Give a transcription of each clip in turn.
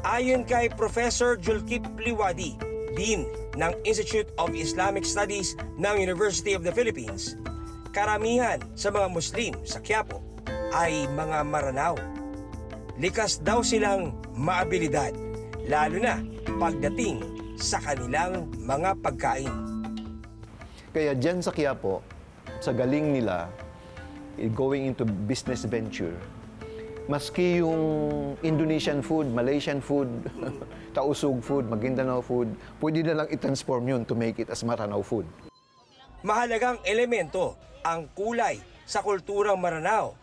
Ayon kay Professor Julkip Liwadi, Dean ng Institute of Islamic Studies ng University of the Philippines, karamihan sa mga Muslim sa Quiapo ay mga Maranao. Likas daw silang maabilidad, lalo na pagdating sa kanilang mga pagkain. Kaya dyan sa Quiapo, sa galing nila, going into business venture, maski yung Indonesian food, Malaysian food, Tausug food, Maguindanao food, pwede na lang i-transform yun to make it as Maranao food. Mahalagang elemento ang kulay sa kulturang Maranao,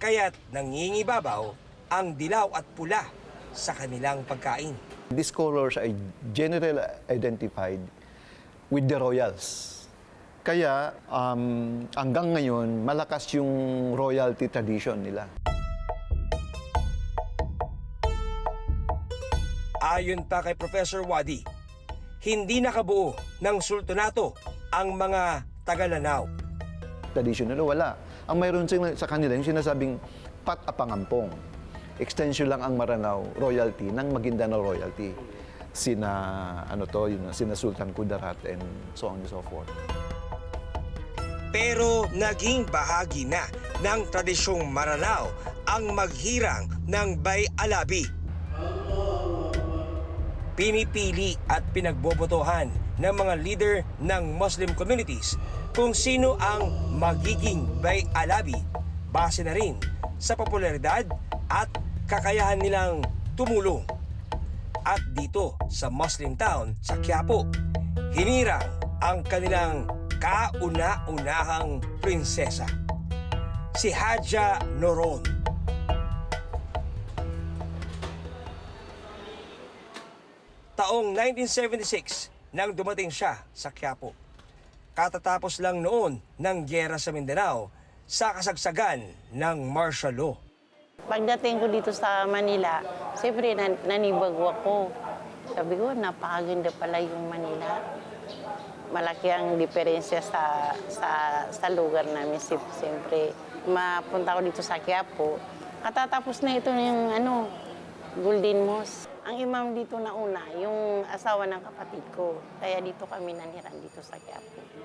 kaya't nangingibabaw ang dilaw at pula sa kanilang pagkain. These colors are generally identified with the royals. Kaya hanggang ngayon, malakas yung royalty tradition nila. Ayon pa kay Professor Wadi, hindi nakabuo ng sultanato ang mga Taga-Lanao. Tradition nila, wala. Ang mayroon sa kanila, yung sinasabing pat-apangampong. Extension lang ang Maranao royalty ng Maguindanao royalty. Sina Sultan Kudarat and so on and so forth. Pero naging bahagi na ng tradisyong Maranao ang maghirang ng Bay Alabi. Pinipili at pinagbobotohan ng mga leader ng Muslim communities kung sino ang magiging Bay Alabi base na rin sa popularidad at kakayahan nilang tumulong. At dito sa Muslim town sa Quiapo, hinirang ang kanilang kauna-unahang prinsesa, si Hadja Noron. Taong 1976 nang dumating siya sa Quiapo. Katatapos lang noon ng gyera sa Mindanao sa kasagsagan ng martial law. Pagdating ko dito sa Manila, siyempre nanibag ako. Sabi ko, napakaganda pala yung Manila. Malaki ang diferensya sa lugar namin. Siyempre, mapunta ko dito sa Quiapo. Katatapos na ito yung Golden Mosque. Ang imam dito na una, yung asawa ng kapatid ko. Kaya dito kami naniran dito sa Quiapo.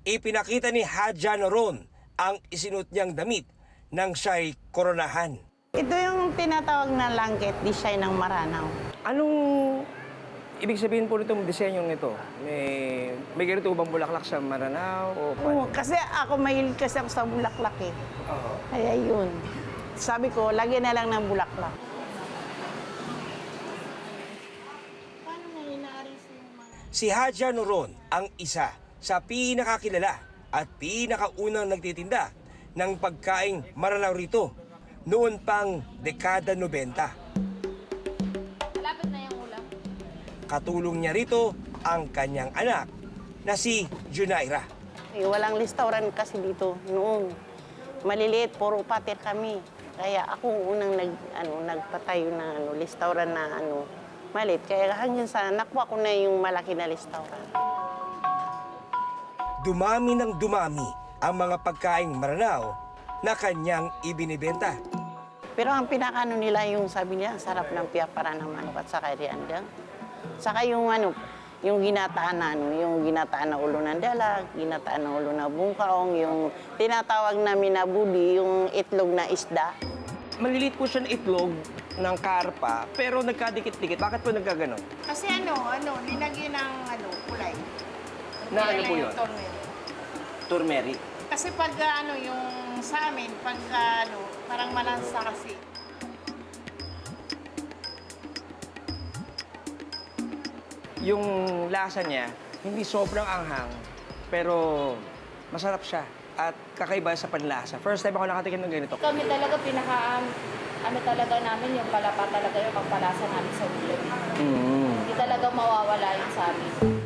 Ipinakita ni Hadja Noron ang isinuot niyang damit nang siya'y koronahan. Ito yung tinatawag na langket, design ng Maranao. Anong ibig sabihin po nitong disenyong ito? May ganito bang bulaklak sa Maranao? O Oo, kasi ako mahilig kasi ako sa bulaklak eh. Kaya yun. Sabi ko, lagyan na lang ng bulaklak. Si Hadja Noron ang isa sa pinakakilala at pinakaunang nagtitinda ng pagkaing Maranao rito noon pang dekada 90. Malapit na yung ulam. Katulong niya rito ang kanyang anak na si Junaira. Walang restaurant kasi dito noon. Maliliit, puro pater kami. Kaya ako unang nagpatayo ng restaurant na maliit. Kaya hanggang sa nakuha ko na yung malaki na restaurant. Dumami ng dumami ang mga pagkaing Maranao na kanyang ibinibenta. Pero ang pinakano nila yung sabi niya, ang sarap ng piapara ng manok at saka riandang. Saka yung yung ginataan na ulo ng dalag, ginataan na ulo ng bungkaong, yung tinatawag namin na budi, yung itlog na isda. Maliliit po siya ng itlog ng karpa, pero nagkadikit-dikit. Bakit po nagkaganon? Kasi linagyan ng kulay. Na ano po yun? Turmeric. Turmeric. Kasi pag yung sa amin, pag parang malansa kasi. Yung lasa niya, hindi sobrang anghang, pero masarap siya at kakaiba sa panlasa. First time ako nakatikim ng ganito. Kami talaga talaga namin yung palapa talaga yung pagpalasa namin sa ulam. Hindi talaga mawawala yun sa amin.